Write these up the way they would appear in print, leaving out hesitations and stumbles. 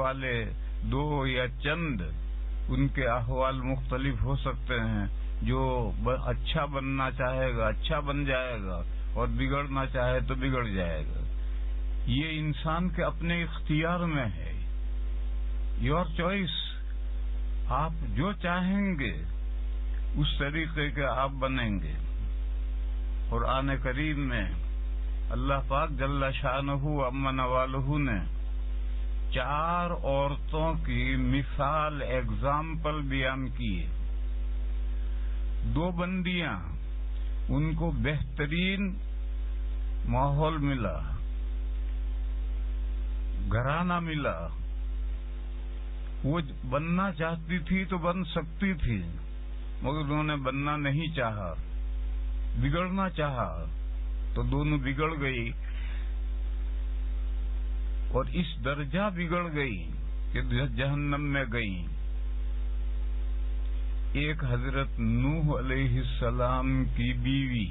والے دو یا چند، ان کے احوال مختلف ہو سکتے ہیں. جو اچھا بننا چاہے گا اچھا بن جائے گا، اور بگڑنا چاہے تو بگڑ جائے گا. یہ انسان کے اپنے اختیار میں ہے. Your choice. آپ جو چاہیں گے اس طریقے کے آپ بنیں گے. قرآن کریم میں اللہ پاک جل شانہ عما نوالہ نے 4 عورتوں کی مثال ایگزامپل بیان کی. 2 بندیاں، ان کو بہترین ماحول ملا، گھرانہ ملا. وہ بننا چاہتی تھی تو بن سکتی تھی، مگر انہوں نے بننا نہیں چاہا، بگڑنا چاہا تو دونوں بگڑ گئی. اور اس درجہ بگڑ گئی کہ جہنم میں گئی. ایک حضرت نوح علیہ السلام کی بیوی،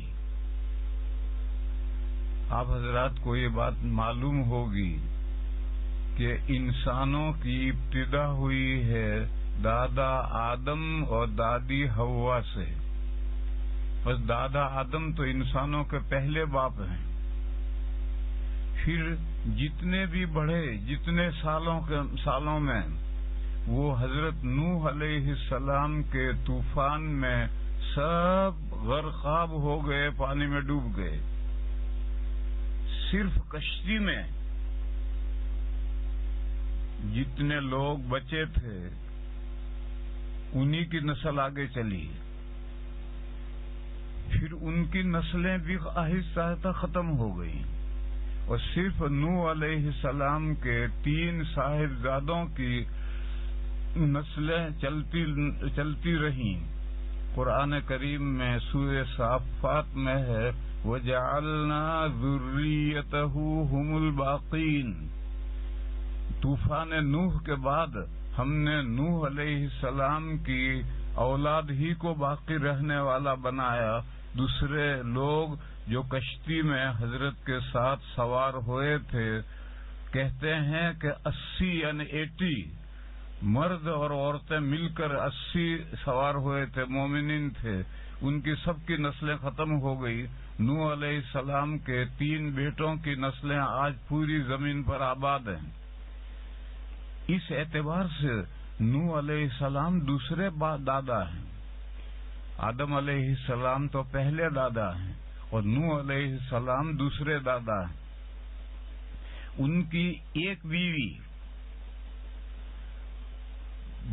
آپ حضرات کو یہ بات معلوم ہوگی کہ انسانوں کی ابتدا ہوئی ہے دادا آدم اور دادی حوا سے. بس دادا آدم تو انسانوں کے پہلے باپ ہیں. پھر جتنے بھی بڑھے، جتنے سالوں میں وہ حضرت نوح علیہ السلام کے طوفان میں سب غرقاب ہو گئے، پانی میں ڈوب گئے. صرف کشتی میں جتنے لوگ بچے تھے انہی کی نسل آگے چلی. پھر ان کی نسلیں بھی آہستہ آہستہ ختم ہو گئیں، اور صرف نوح علیہ السلام کے 3 صاحبزادوں کی نسلیں چلتی رہیں. قرآن کریم میں سورہ صافات میں ہے وَجَعَلْنَا ذُرِّيَّتَهُ هُمُ الْبَاقِينَ. طوفان نوح کے بعد ہم نے نوح علیہ السلام کی اولاد ہی کو باقی رہنے والا بنایا. دوسرے لوگ جو کشتی میں حضرت کے ساتھ سوار ہوئے تھے، کہتے ہیں کہ 80 یعنی 80 مرد اور عورتیں مل کر 80 سوار ہوئے تھے، مومنین تھے. ان کی سب کی نسلیں ختم ہو گئی. نوح علیہ السلام کے 3 بیٹوں کی نسلیں آج پوری زمین پر آباد ہیں. اس اعتبار سے نوح علیہ السلام دوسرے دادا ہیں. آدم علیہ السلام تو پہلے دادا ہیں اور نوح علیہ السلام دوسرے دادا ہیں. ان کی ایک بیوی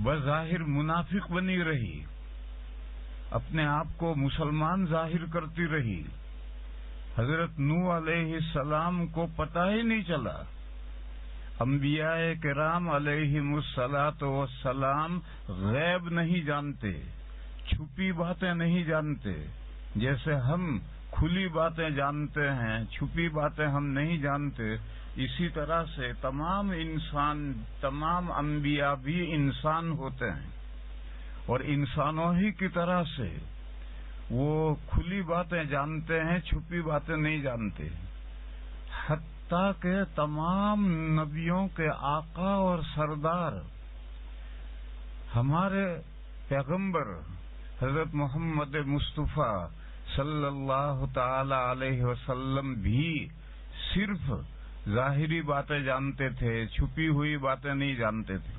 بظاہر منافق بنی رہی، اپنے آپ کو مسلمان ظاہر کرتی رہی. حضرت نوح علیہ السلام کو پتہ ہی نہیں چلا. انبیاء کرام علیہم الصلاۃ والسلام غیب نہیں جانتے، چھپی باتیں نہیں جانتے. جیسے ہم کھلی باتیں جانتے ہیں، چھپی باتیں ہم نہیں جانتے، اسی طرح سے تمام انبیاء بھی انسان ہوتے ہیں، اور انسانوں ہی کی طرح سے وہ کھلی باتیں جانتے ہیں، چھپی باتیں نہیں جانتے. حتیٰ کہ تمام نبیوں کے آقا اور سردار ہمارے پیغمبر حضرت محمد مصطفیٰ صلی اللہ تعالی علیہ وسلم بھی صرف ظاہری باتیں جانتے تھے، چھپی ہوئی باتیں نہیں جانتے تھے.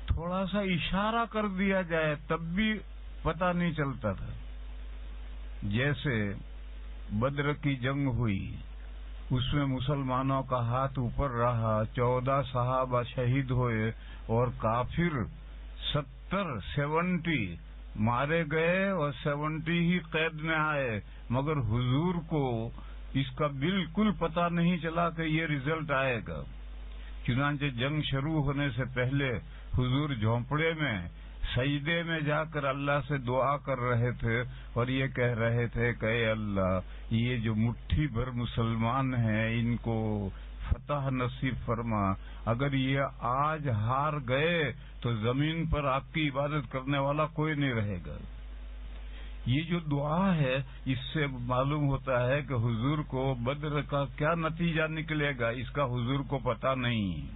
تھوڑا سا اشارہ کر دیا جائے تب بھی پتہ نہیں چلتا تھا. جیسے بدر کی جنگ ہوئی، اس میں مسلمانوں کا ہاتھ اوپر رہا، 14 صحابہ شہید ہوئے اور کافر 70 مارے گئے اور 70 ہی قید میں آئے. مگر حضور کو اس کا بالکل پتہ نہیں چلا کہ یہ رزلٹ آئے گا. چنانچہ جنگ شروع ہونے سے پہلے حضور جھونپڑے میں سجدے میں جا کر اللہ سے دعا کر رہے تھے اور یہ کہہ رہے تھے کہ اے اللہ، یہ جو مٹھی بھر مسلمان ہیں ان کو فتح نصیب فرما. اگر یہ آج ہار گئے تو زمین پر آپ کی عبادت کرنے والا کوئی نہیں رہے گا. یہ جو دعا ہے اس سے معلوم ہوتا ہے کہ حضور کو بدر کا کیا نتیجہ نکلے گا اس کا حضور کو پتا نہیں۔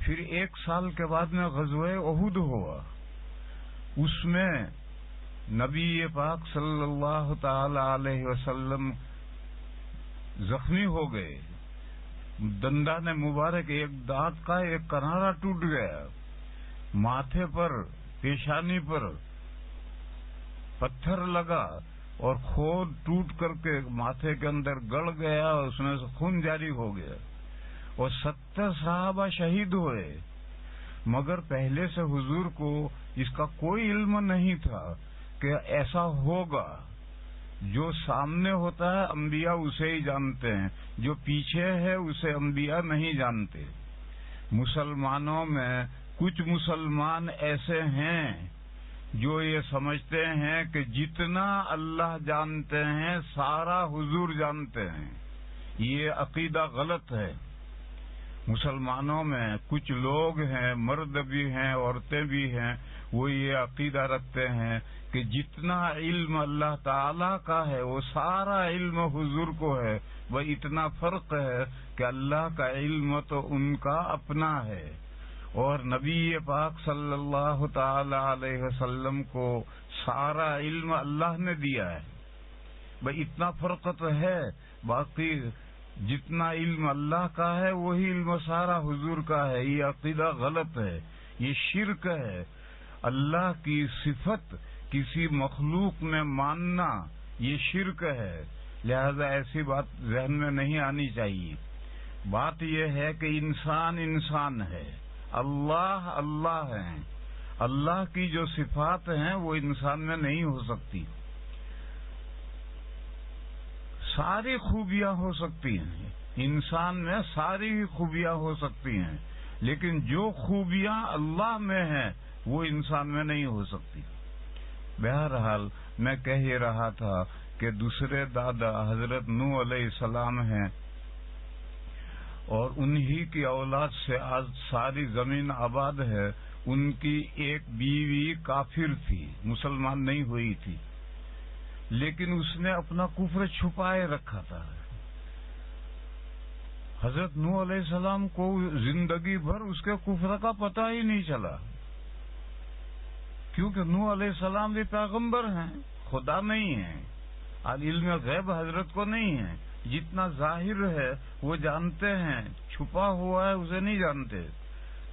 پھر 1 سال کے بعد میں غزوہ احد ہوا، اس میں نبی پاک صلی اللہ تعالی علیہ وسلم زخمی ہو گئے، دندان مبارک ایک دانت کا ایک کنارا ٹوٹ گیا، ماتھے پر پیشانی پر پتھر لگا اور خون ٹوٹ کر کے ماتھے کے اندر گڑ گیا اور اس میں سے خون جاری ہو گیا اور 70 صحابہ شہید ہوئے، مگر پہلے سے حضور کو اس کا کوئی علم نہیں تھا کہ ایسا ہوگا۔ جو سامنے ہوتا ہے انبیاء اسے ہی جانتے ہیں، جو پیچھے ہے اسے انبیاء نہیں جانتے۔ مسلمانوں میں کچھ مسلمان ایسے ہیں جو یہ سمجھتے ہیں کہ جتنا اللہ جانتے ہیں سارا حضور جانتے ہیں، یہ عقیدہ غلط ہے۔ مسلمانوں میں کچھ لوگ ہیں، مرد بھی ہیں عورتیں بھی ہیں، وہ یہ عقیدہ رکھتے ہیں کہ جتنا علم اللہ تعالی کا ہے وہ سارا علم حضور کو ہے، وہ اتنا فرق ہے کہ اللہ کا علم تو ان کا اپنا ہے اور نبی پاک صلی اللہ تعالی علیہ وسلم کو سارا علم اللہ نے دیا ہے، بھائی اتنا فرق تو ہے، باقی جتنا علم اللہ کا ہے وہی علم سارا حضور کا ہے۔ یہ عقیدہ غلط ہے، یہ شرک ہے۔ اللہ کی صفت کسی مخلوق میں ماننا یہ شرک ہے، لہذا ایسی بات ذہن میں نہیں آنی چاہیے۔ بات یہ ہے کہ انسان انسان ہے، اللہ اللہ ہے، اللہ کی جو صفات ہیں وہ انسان میں نہیں ہو سکتی۔ ساری خوبیاں ہو سکتی ہیں، انسان میں ساری خوبیاں ہو سکتی ہیں، لیکن جو خوبیاں اللہ میں ہیں وہ انسان میں نہیں ہو سکتی۔ بہرحال میں کہہ یہ رہا تھا کہ دوسرے دادا حضرت نوح علیہ السلام ہیں اور انہی کی اولاد سے آج ساری زمین آباد ہے۔ ان کی ایک بیوی کافر تھی، مسلمان نہیں ہوئی تھی، لیکن اس نے اپنا کفر چھپائے رکھا تھا۔ حضرت نوح علیہ السلام کو زندگی بھر اس کے کفر کا پتہ ہی نہیں چلا، کیونکہ نوح علیہ السلام بھی پیغمبر ہیں، خدا نہیں ہیں، علم غیب حضرت کو نہیں ہے، جتنا ظاہر ہے وہ جانتے ہیں، چھپا ہوا ہے اسے نہیں جانتے۔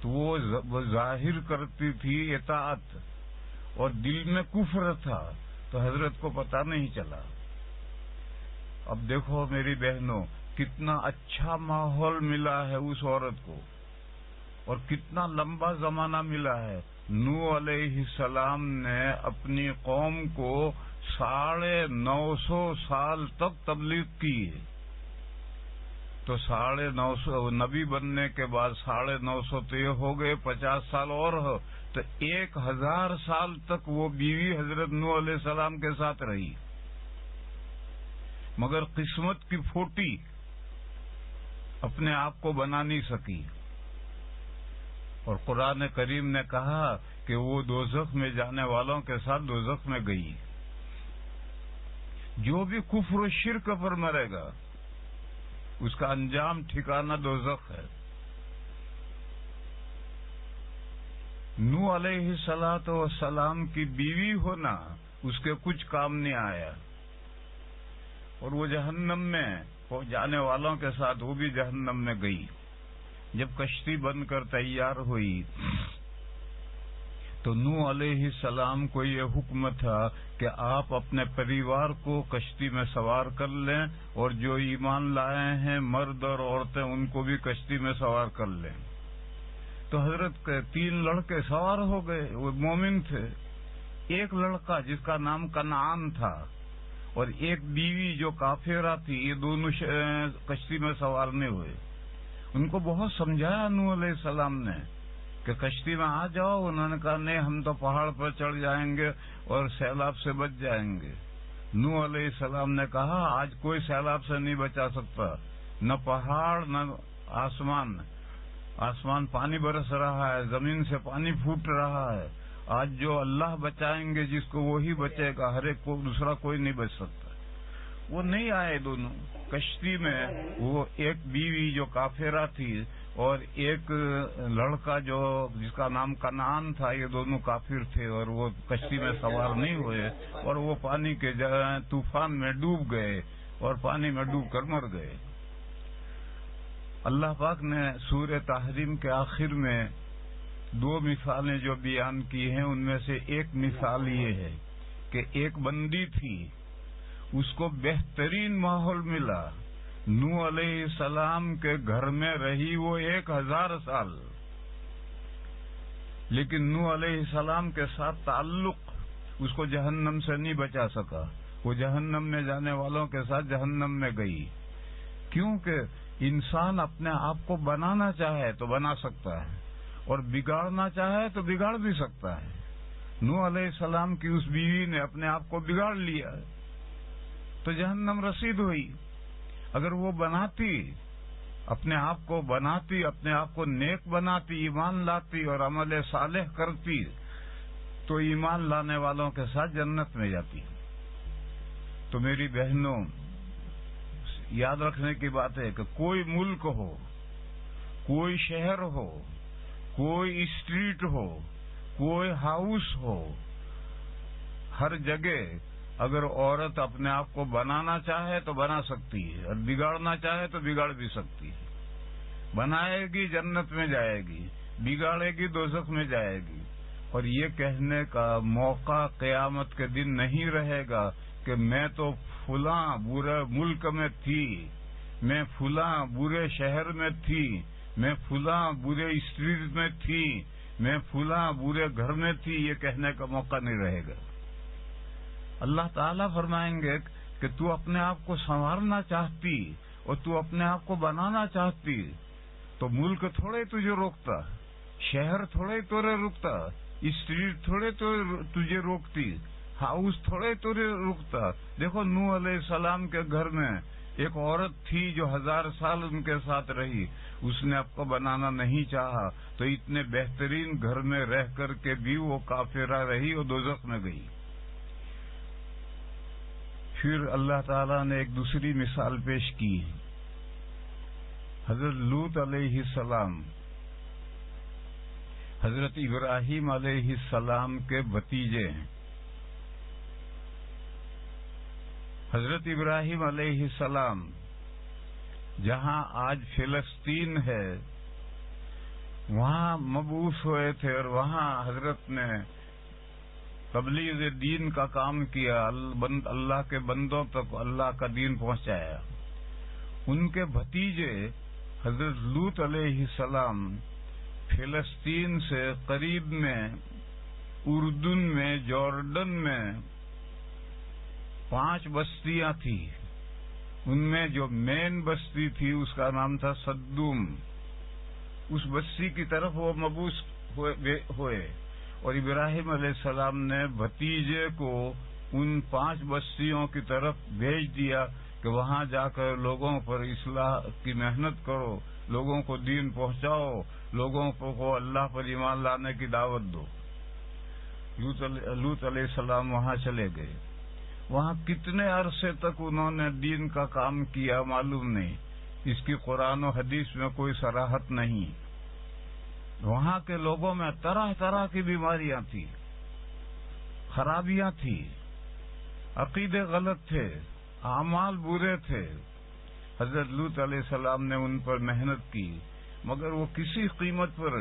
تو وہ ظاہر کرتی تھی اطاعت اور دل میں کفر تھا، تو حضرت کو پتہ نہیں چلا۔ اب دیکھو میری بہنوں، کتنا اچھا ماحول ملا ہے اس عورت کو اور کتنا لمبا زمانہ ملا ہے۔ نوح علیہ السلام نے اپنی قوم کو 950 سال تک تبلیغ کی ہے، تو 950 نبی بننے کے بعد 950 تو یہ ہو گئے، 50 سال اور ہو تو 1000 سال تک وہ بیوی حضرت نوح علیہ السلام کے ساتھ رہی، مگر قسمت کی پھوٹی اپنے آپ کو بنا نہیں سکی، اور قرآن کریم نے کہا کہ وہ دوزخ میں جانے والوں کے ساتھ دوزخ میں گئی۔ جو بھی کفر و شرک پر مرے گا اس کا انجام ٹھکانہ دوزخ ہے۔ نوح علیہ السلام کی بیوی ہونا اس کے کچھ کام نہیں آیا، اور وہ جہنم میں جانے والوں کے ساتھ وہ بھی جہنم میں گئی۔ جب کشتی بن کر تیار ہوئی تو نوح علیہ السلام کو یہ حکم تھا کہ آپ اپنے پریوار کو کشتی میں سوار کر لیں، اور جو ایمان لائے ہیں مرد اور عورتیں ان کو بھی کشتی میں سوار کر لیں۔ تو حضرت کے 3 لڑکے سوار ہو گئے، وہ مومن تھے، ایک لڑکا جس کا نام کنعان تھا اور ایک بیوی جو کافرہ تھی، یہ دونوں کشتی میں سوار نہیں ہوئے۔ ان کو بہت سمجھایا نوح علیہ السلام نے کہ کشتی میں آ جاؤ، انہوں نے کہا نہیں ہم تو پہاڑ پر چڑھ جائیں گے اور سیلاب سے بچ جائیں گے۔ نوح علیہ السلام نے کہا آج کوئی سیلاب سے نہیں بچا سکتا، نہ پہاڑ نہ آسمان پانی برس رہا ہے، زمین سے پانی پھوٹ رہا ہے، آج جو اللہ بچائیں گے جس کو وہی بچے گا، ہر ایک کو دوسرا کوئی نہیں بچ سکتا۔ وہ نہیں آئے دونوں کشتی میں، وہ ایک بیوی جو کافرہ تھی اور ایک لڑکا جو جس کا نام کنعان تھا، یہ دونوں کافر تھے اور وہ کشتی میں سوار نہیں ہوئے اور وہ پانی کے طوفان میں ڈوب گئے اور پانی میں ڈوب کر مر گئے۔ اللہ پاک نے سورہ تحریم کے آخر میں دو مثالیں جو بیان کی ہیں، ان میں سے ایک مثال یہ ہے کہ ایک بندی تھی، اس کو بہترین ماحول ملا، نوح علیہ السلام کے گھر میں رہی وہ 1000 سال، لیکن نوح علیہ السلام کے ساتھ تعلق اس کو جہنم سے نہیں بچا سکا، وہ جہنم میں جانے والوں کے ساتھ جہنم میں گئی، کیونکہ انسان اپنے آپ کو بنانا چاہے تو بنا سکتا ہے اور بگاڑنا چاہے تو بگاڑ بھی سکتا ہے۔ نوح علیہ السلام کی اس بیوی نے اپنے آپ کو بگاڑ لیا تو جہنم رسید ہوئی۔ اگر وہ بناتی، اپنے آپ کو بناتی، اپنے آپ کو نیک بناتی، ایمان لاتی اور عمل صالح کرتی تو ایمان لانے والوں کے ساتھ جنت میں جاتی۔ تو میری بہنوں، یاد رکھنے کی بات ہے کہ کوئی ملک ہو، کوئی شہر ہو، کوئی اسٹریٹ ہو، کوئی ہاؤس ہو، ہر جگہ اگر عورت اپنے آپ کو بنانا چاہے تو بنا سکتی ہے اور بگاڑنا چاہے تو بگاڑ بھی سکتی ہے۔ بنائے گی جنت میں جائے گی، بگاڑے گی دوزخ میں جائے گی۔ اور یہ کہنے کا موقع قیامت کے دن نہیں رہے گا کہ میں تو فلاں برے ملک میں تھی، میں فلاں برے شہر میں تھی، میں فلاں برے اسٹریٹ میں تھی، میں فلاں برے گھر میں تھی، یہ کہنے کا موقع نہیں رہے گا۔ اللہ تعالیٰ فرمائیں گے کہ تو اپنے آپ کو سنوارنا چاہتی اور تو اپنے آپ کو بنانا چاہتی تو ملک تھوڑے تجھے روکتا، شہر تھوڑے تجھے روکتا، اسٹریٹ تھوڑے تجھے روکتی، ہاؤس تھوڑے تجھے روکتا۔ دیکھو نوح علیہ السلام کے گھر میں ایک عورت تھی جو 1000 سال ان کے ساتھ رہی، اس نے آپ کو بنانا نہیں چاہا تو اتنے بہترین گھر میں رہ کر کے بھی وہ کافرہ رہی اور دوزخ میں گئی۔ پھر اللہ تعالیٰ نے ایک دوسری مثال پیش کی، حضرت لوط علیہ السلام، حضرت ابراہیم علیہ السلام کے بھتیجے ہیں۔ حضرت ابراہیم علیہ السلام جہاں آج فلسطین ہے وہاں مبعوث ہوئے تھے اور وہاں حضرت نے تبلیغ دین کا کام کیا، اللہ کے بندوں تک اللہ کا دین پہنچایا۔ ان کے بھتیجے حضرت لوط علیہ السلام فلسطین سے قریب میں اردن میں، جارڈن میں 5 بستیاں تھیں۔ ان میں جو مین بستی تھی اس کا نام تھا سدوم، اس بستی کی طرف وہ مبعوث ہوئے اور ابراہیم علیہ السلام نے بھتیجے کو ان 5 بستیوں کی طرف بھیج دیا کہ وہاں جا کر لوگوں پر اصلاح کی محنت کرو، لوگوں کو دین پہنچاؤ، لوگوں کو اللہ پر ایمان لانے کی دعوت دو۔ لوط علیہ السلام وہاں چلے گئے۔ وہاں کتنے عرصے تک انہوں نے دین کا کام کیا معلوم نہیں، اس کی قرآن و حدیث میں کوئی صراحت نہیں۔ وہاں کے لوگوں میں طرح طرح کی بیماریاں تھیں، خرابیاں تھیں، عقیدے غلط تھے، اعمال برے تھے۔ حضرت لوط علیہ السلام نے ان پر محنت کی مگر وہ کسی قیمت پر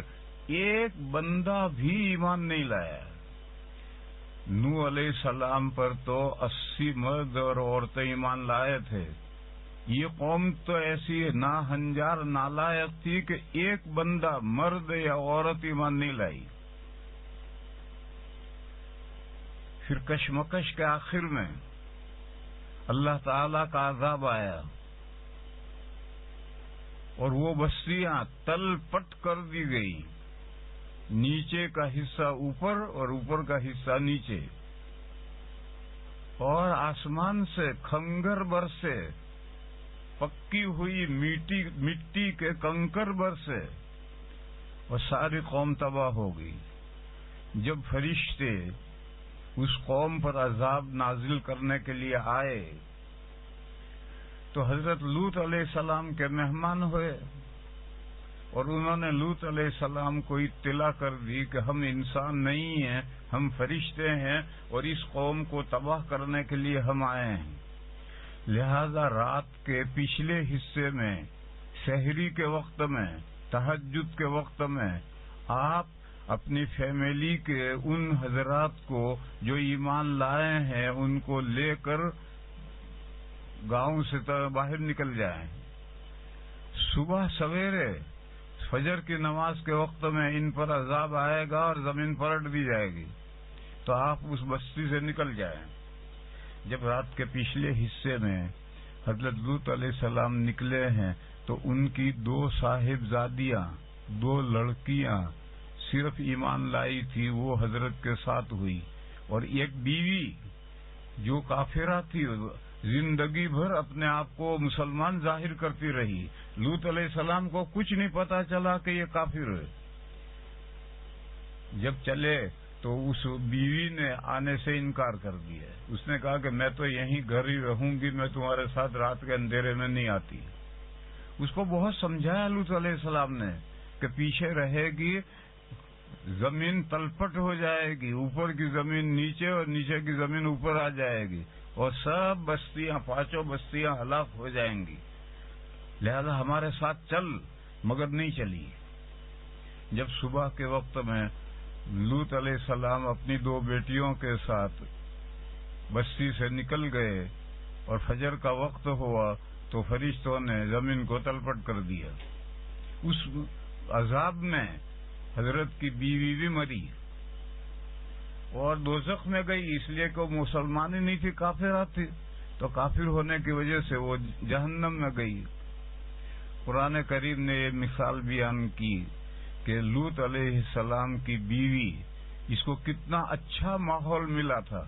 ایک بندہ بھی ایمان نہیں لایا۔ نوح علیہ السلام پر تو 80 مرد اور عورتیں ایمان لائے تھے۔ یہ قوم تو ایسی ناہنجار نالائق تھی کہ ایک بندہ مرد یا عورت ایمان نہیں لائی۔ پھر کشمکش کے آخر میں اللہ تعالی کا عذاب آیا اور وہ بستیاں تل پٹ کر دی گئی، نیچے کا حصہ اوپر اور اوپر کا حصہ نیچے، اور آسمان سے کھنگر برسے، پکی ہوئی مٹی کے کنکر برسے اور ساری قوم تباہ ہو گئی۔ جب فرشتے اس قوم پر عذاب نازل کرنے کے لیے آئے تو حضرت لوط علیہ السلام کے مہمان ہوئے، اور انہوں نے لوط علیہ السلام کو اطلاع کر دی کہ ہم انسان نہیں ہیں، ہم فرشتے ہیں، اور اس قوم کو تباہ کرنے کے لیے ہم آئے ہیں۔ لہذا رات کے پچھلے حصے میں، سحری کے وقت میں، تہجد کے وقت میں، آپ اپنی فیملی کے ان حضرات کو جو ایمان لائے ہیں ان کو لے کر گاؤں سے باہر نکل جائیں۔ صبح سویرے فجر کی نماز کے وقت میں ان پر عذاب آئے گا اور زمین پلٹ دی جائے گی، تو آپ اس بستی سے نکل جائیں۔ جب رات کے پچھلے حصے میں حضرت لوط علیہ السلام نکلے ہیں تو ان کی 2 صاحبزادیاں، 2 لڑکیاں صرف ایمان لائی تھی، وہ حضرت کے ساتھ ہوئی، اور ایک بیوی جو کافرہ تھی زندگی بھر اپنے آپ کو مسلمان ظاہر کرتی رہی۔ لوط علیہ السلام کو کچھ نہیں پتا چلا کہ یہ کافر ہے۔ جب چلے تو اس بیوی نے آنے سے انکار کر دیا، اس نے کہا کہ میں تو یہیں گھر ہی رہوں گی، میں تمہارے ساتھ رات کے اندھیرے میں نہیں آتی۔ اس کو بہت سمجھایا لوط علیہ السلام نے کہ پیچھے رہے گی، زمین تلپٹ ہو جائے گی، اوپر کی زمین نیچے اور نیچے کی زمین اوپر آ جائے گی، اور سب بستیاں، 5 بستیاں ہلاک ہو جائیں گی، لہذا ہمارے ساتھ چل، مگر نہیں چلی۔ جب صبح کے وقت میں لوط علیہ السلام اپنی 2 بیٹیوں کے ساتھ بستی سے نکل گئے اور فجر کا وقت ہوا تو فرشتوں نے زمین کو تلپٹ کر دیا۔ اس عذاب میں حضرت کی بیوی بھی مری اور دوزخ میں گئی، اس لیے کہ وہ مسلمان ہی نہیں تھی، کافرات تھی، تو کافر ہونے کی وجہ سے وہ جہنم میں گئی۔ قرآن کریم نے یہ مثال بیان کی کہ لوط علیہ السلام کی بیوی، اس کو کتنا اچھا ماحول ملا تھا،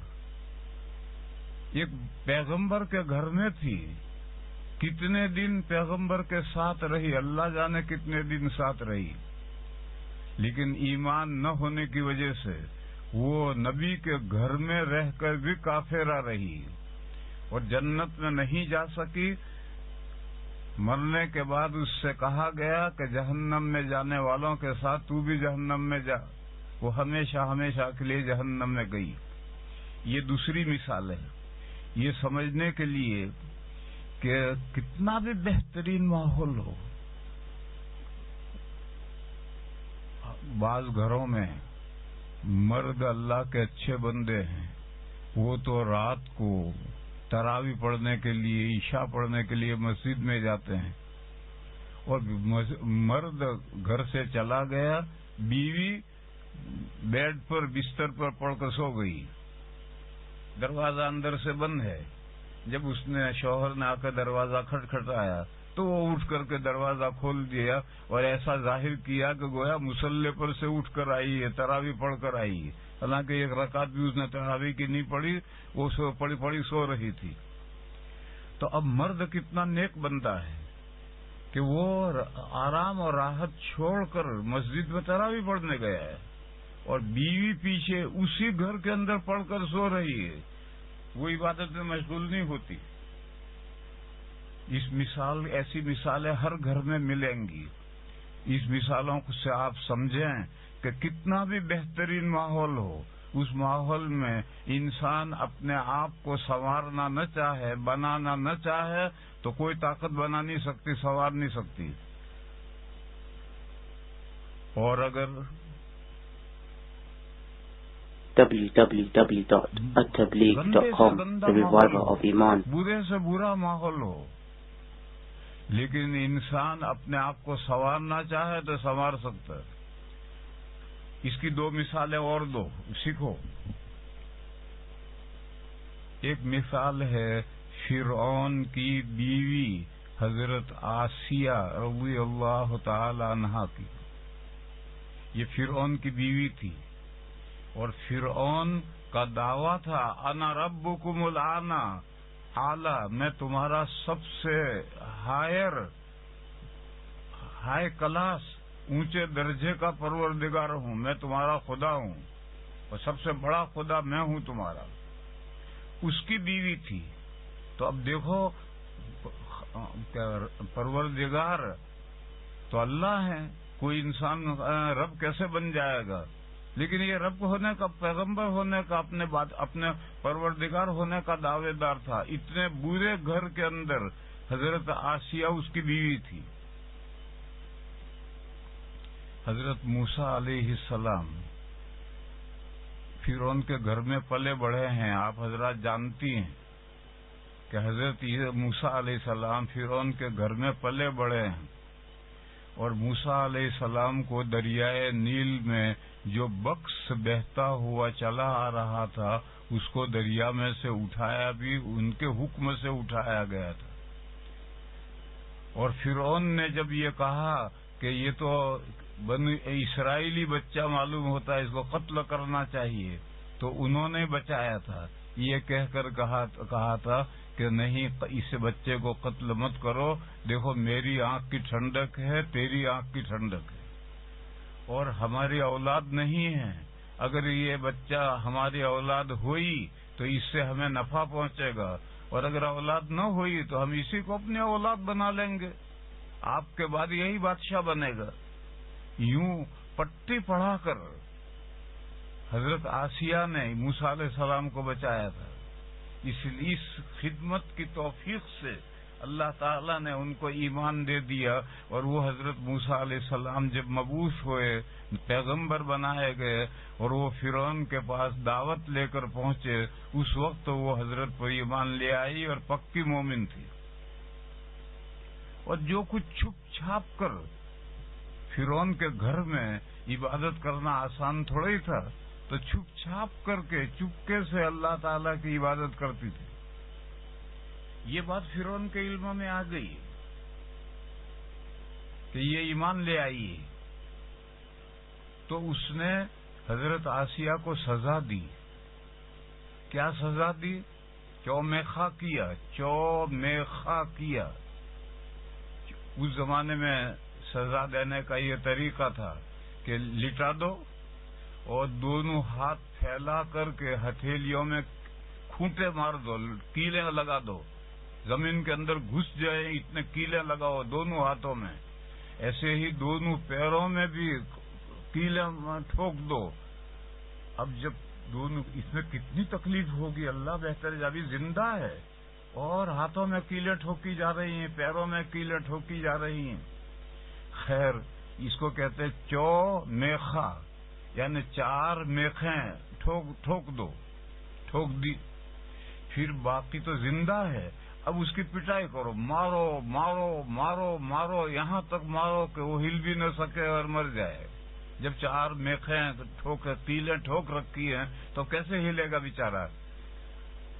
ایک پیغمبر کے گھر میں تھی، کتنے دن پیغمبر کے ساتھ رہی، اللہ جانے کتنے دن ساتھ رہی، لیکن ایمان نہ ہونے کی وجہ سے وہ نبی کے گھر میں رہ کر بھی کافرہ رہی اور جنت میں نہیں جا سکی۔ مرنے کے بعد اس سے کہا گیا کہ جہنم میں جانے والوں کے ساتھ تو بھی جہنم میں جا، وہ ہمیشہ ہمیشہ کے لیے جہنم میں گئی۔ یہ دوسری مثال ہے، یہ سمجھنے کے لیے کہ کتنا بھی بہترین ماحول ہو، بعض گھروں میں مرد اللہ کے اچھے بندے ہیں، وہ تو رات کو تراویح پڑھنے کے لیے، عشاء پڑھنے کے لیے مسجد میں جاتے ہیں، اور مرد گھر سے چلا گیا، بیوی بیڈ پر بستر پر پڑھ کر سو گئی، دروازہ اندر سے بند ہے۔ جب اس نے شوہر نے آ کر دروازہ کھٹکھٹایا تو وہ اٹھ کر کے دروازہ کھول دیا اور ایسا ظاہر کیا کہ گویا مصلی پر سے اٹھ کر آئی ہے، تراویح پڑھ کر آئی ہے، حالانکہ 1 رکعت بھی اس نے تراویح کی نہیں پڑھی، وہ پڑی سو رہی تھی۔ تو اب مرد کتنا نیک بنتا ہے کہ وہ آرام اور راحت چھوڑ کر مسجد میں تراویح پڑھنے گیا ہے، اور بیوی پیچھے اسی گھر کے اندر پڑھ کر سو رہی ہے، وہ عبادت میں مشغول نہیں ہوتی۔ ایسی مثالیں ہر گھر میں ملیں گی۔ اس مثالوں سے آپ سمجھیں کہ کتنا بھی بہترین ماحول ہو، اس ماحول میں انسان اپنے آپ کو سنوارنا نہ چاہے، بنانا نہ چاہے تو کوئی طاقت بنا نہیں سکتی، سنوار نہیں سکتی۔ اور اگر www.attableek.com The Revival of Iman. برے سے برا ماحول ہو، لیکن انسان اپنے آپ کو سنوارنا چاہے تو سنوار سکتا ہے۔ اس کی 2 مثالیں اور دو سیکھو۔ ایک مثال ہے فرعون کی بیوی حضرت آسیہ رضی اللہ تعالی عنہا کی۔ یہ فرعون کی بیوی تھی، اور فرعون کا دعویٰ تھا انا ربکم الاعلی، اعلی، میں تمہارا سب سے ہائی کلاس، اونچے درجے کا پروردگار ہوں، میں تمہارا خدا ہوں۔ اور سب سے بڑا خدا میں ہوں تمہارا. اس کی بیوی تھی. تو اب دیکھو پروردگار تو اللہ ہے، کوئی انسان رب کیسے بن جائے گا؟ لیکن یہ رب ہونے کا، پیغمبر ہونے کا، اپنے پروردگار ہونے کا دعوے دار تھا. اتنے برے گھر کے اندر حضرت آسیہ اس کی بیوی تھی. حضرت موسیٰ علیہ السلام فرعون کے گھر میں پلے بڑھے ہیں. آپ حضرات جانتی ہیں کہ حضرت موسیٰ علیہ السلام فرعون کے گھر میں پلے بڑھے ہیں، اور موسیٰ علیہ السلام کو دریائے نیل میں جو بکس بہتا ہوا چلا آ رہا تھا اس کو دریا میں سے اٹھایا بھی ان کے حکم سے اٹھایا گیا تھا. اور فرعون نے جب یہ کہا کہ یہ تو بنی اسرائیلی بچہ معلوم ہوتا ہے، اس کو قتل کرنا چاہیے، تو انہوں نے بچایا تھا. یہ کہہ کر کہا تھا کہ نہیں، اس بچے کو قتل مت کرو، دیکھو میری آنکھ کی ٹھنڈک ہے، تیری آنکھ کی ٹھنڈک ہے، اور ہماری اولاد نہیں ہے. اگر یہ بچہ ہماری اولاد ہوئی تو اس سے ہمیں نفع پہنچے گا، اور اگر اولاد نہ ہوئی تو ہم اسی کو اپنی اولاد بنا لیں گے، آپ کے بعد یہی بادشاہ بنے گا. یوں پٹی پڑھا کر حضرت آسیہ نے موسیٰ علیہ السلام کو بچایا تھا. اس خدمت کی توفیق سے اللہ تعالیٰ نے ان کو ایمان دے دیا، اور وہ حضرت موسیٰ علیہ السلام جب مبعوث ہوئے، پیغمبر بنائے گئے، اور وہ فرعون کے پاس دعوت لے کر پہنچے، اس وقت وہ حضرت پر ایمان لے آئی اور پکی مومن تھی. اور جو کچھ چھپ چھاپ کر فرعون کے گھر میں عبادت کرنا آسان تھوڑا ہی تھا، تو چھپ چھاپ کر کے چپکے سے اللہ تعالیٰ کی عبادت کرتی تھی. یہ بات فرعون کے علم میں آ گئی کہ یہ ایمان لے آئی، تو اس نے حضرت آسیہ کو سزا دی. کیا سزا دی؟ چومیخا کیا. چومیخا کیا. اس زمانے میں سزا دینے کا یہ طریقہ تھا کہ لٹا دو اور دونوں ہاتھ پھیلا کر کے ہتھیلیوں میں کھونٹے مار دو، کیلیں لگا دو، زمین کے اندر گھس جائے اتنے کیلیں لگاؤ دونوں ہاتھوں میں. ایسے ہی دونوں پیروں میں بھی کیلیں ٹھوک دو. اب جب دونوں، اس میں کتنی تکلیف ہوگی اللہ بہتر ہے. ابھی زندہ ہے اور ہاتھوں میں کیلیں ٹھوکی جا رہی ہیں، پیروں میں کیلیں ٹھوکی جا رہی ہیں. خیر، اس کو کہتے چو میخا، یعنی 4 میخیں ٹھوک دو، ٹھوک دی. پھر باقی تو زندہ ہے، اب اس کی پٹائی کرو، مارو مارو مارو مارو، یہاں تک مارو کہ وہ ہل بھی نہ سکے اور مر جائے. جب 4 میخیں تیلیں ٹھوک رکھی ہیں تو کیسے ہلے گا بیچارہ.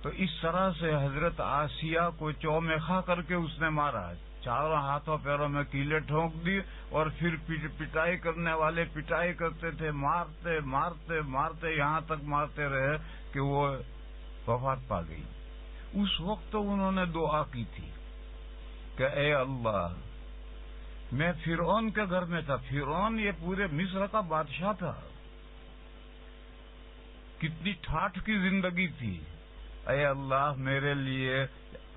تو اس طرح سے حضرت آسیہ کو چومیخا کر کے اس نے مارا، چاروں ہاتھوں پیروں میں کیلیں ٹھونک دی. اور پھر پٹائی کرنے والے پٹائی کرتے تھے، مارتے مارتے مارتے یہاں تک مارتے رہے کہ وہ وفات پا گئی. اس وقت انہوں نے دعا کی تھی کہ اے اللہ، میں فرعون کے گھر میں تھا. فرعون یہ پورے مصر کا بادشاہ تھا، کتنی ٹھاٹھ کی زندگی تھی. اے اللہ، میرے لیے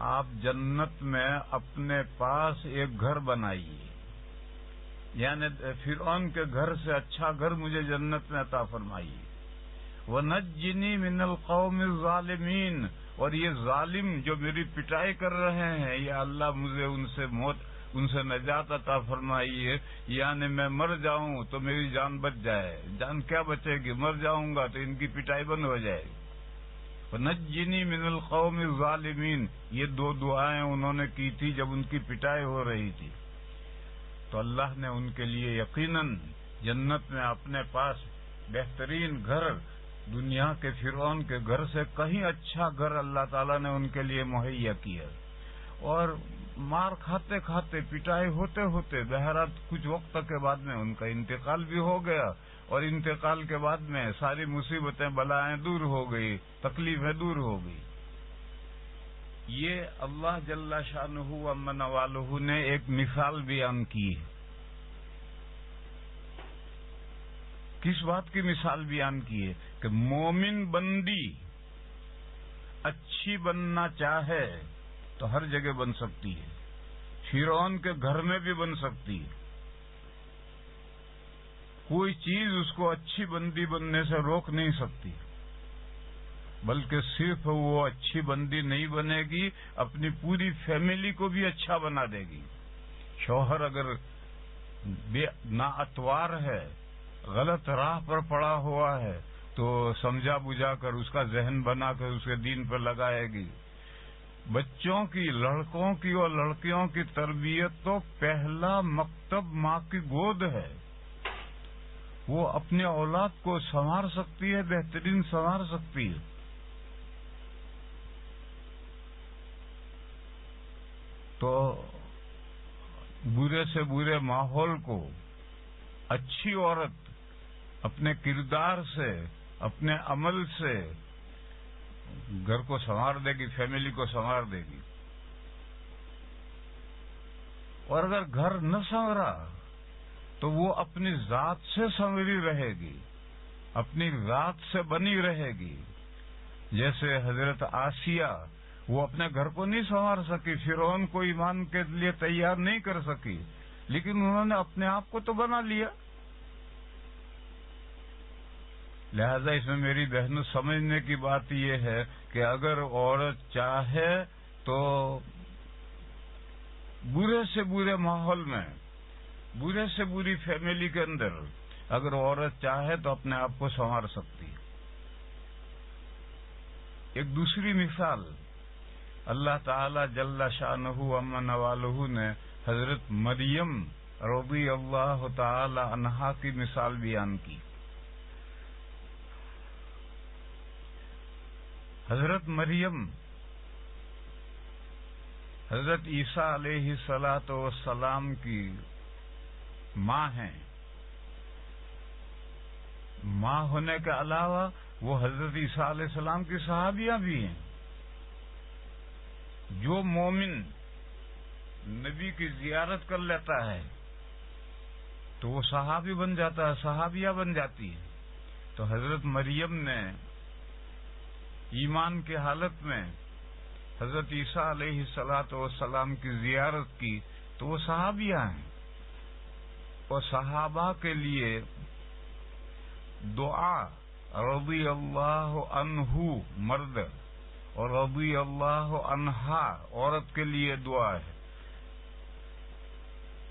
آپ جنت میں اپنے پاس ایک گھر بنائیے، یعنی فرعون کے گھر سے اچھا گھر مجھے جنت میں عطا فرمائیے. وَنَجِّنِي مِنَ الْقَوْمِ الظَّالِمِينَ، اور یہ ظالم جو میری پٹائی کر رہے ہیں، یا اللہ مجھے ان سے نجات عطا فرمائیے. یعنی میں مر جاؤں تو میری جان بچ جائے. جان کیا بچے گی؟ مر جاؤں گا تو ان کی پٹائی بند ہو جائے گی. وَنَجِّنِي مِنَ الْقَوْمِ الظَّالِمِينَ، یہ 2 دعائیں انہوں نے کی تھی جب ان کی پٹائی ہو رہی تھی. تو اللہ نے ان کے لیے یقیناً جنت میں اپنے پاس بہترین گھر، دنیا کے فرعون کے گھر سے کہیں اچھا گھر اللہ تعالیٰ نے ان کے لیے مہیا کیا. اور مار کھاتے کھاتے، پٹائی ہوتے ہوتے، بہرحال کچھ وقت کے بعد میں ان کا انتقال بھی ہو گیا. اور انتقال کے بعد میں ساری مصیبتیں بلائیں دور ہو گئی، تکلیفیں دور ہو گئی. یہ اللہ جل شانہ و من والہ نے ایک مثال بیان کی ہے. کس بات کی مثال بیان کی ہے کہ مومن بندی اچھی بننا چاہے تو ہر جگہ بن سکتی ہے، فرعون کے گھر میں بھی بن سکتی ہے، کوئی چیز اس کو اچھی بندی بننے سے روک نہیں سکتی، بلکہ صرف وہ اچھی بندی نہیں بنے گی، اپنی پوری فیملی کو بھی اچھا بنا دے گی۔ شوہر اگر نااتوار ہے، غلط راہ پر پڑا ہوا ہے، تو سمجھا بجھا کر اس کا ذہن بنا کر اس کے دین پر لگائے گی۔ بچوں کی، لڑکوں کی اور لڑکیوں کی تربیت تو پہلا مکتب ماں کی گود ہے، وہ اپنے اولاد کو سنوار سکتی ہے، بہترین سنوار سکتی ہے۔ تو برے سے برے ماحول کو اچھی عورت اپنے کردار سے، اپنے عمل سے گھر کو سنوار دے گی، فیملی کو سنوار دے گی۔ اور اگر گھر نہ سنورا تو وہ اپنی ذات سے سنوری رہے گی، اپنی ذات سے بنی رہے گی۔ جیسے حضرت آسیہ، وہ اپنے گھر کو نہیں سنوار سکی، فرعون کو ایمان کے لیے تیار نہیں کر سکی، لیکن انہوں نے اپنے آپ کو تو بنا لیا۔ لہذا اس میں میری بہنوں سمجھنے کی بات یہ ہے کہ اگر عورت چاہے تو برے سے برے ماحول میں، برے سے بری فیملی کے اندر اگر عورت چاہے تو اپنے آپ کو سنوار سکتی۔ ایک دوسری مثال اللہ تعالی جل شانہ عما نوالہ نے حضرت مریم رضی اللہ تعالی عنہا کی مثال بیان کی۔ حضرت مریم حضرت عیسیٰ علیہ السلام کی ماں ہیں۔ ماں ہونے کے علاوہ وہ حضرت عیسیٰ علیہ السلام کی صحابیہ بھی ہیں۔ جو مومن نبی کی زیارت کر لیتا ہے تو وہ صحابی بن جاتا ہے، صحابیہ بن جاتی ہے۔ تو حضرت مریم نے ایمان کی حالت میں حضرت عیسیٰ علیہ السلام کی زیارت کی تو وہ صحابیہ ہیں۔ اور صحابہ کے لیے دعا رضی اللہ عنہ مرد اور رضی اللہ عنہا عورت کے لیے دعا ہے۔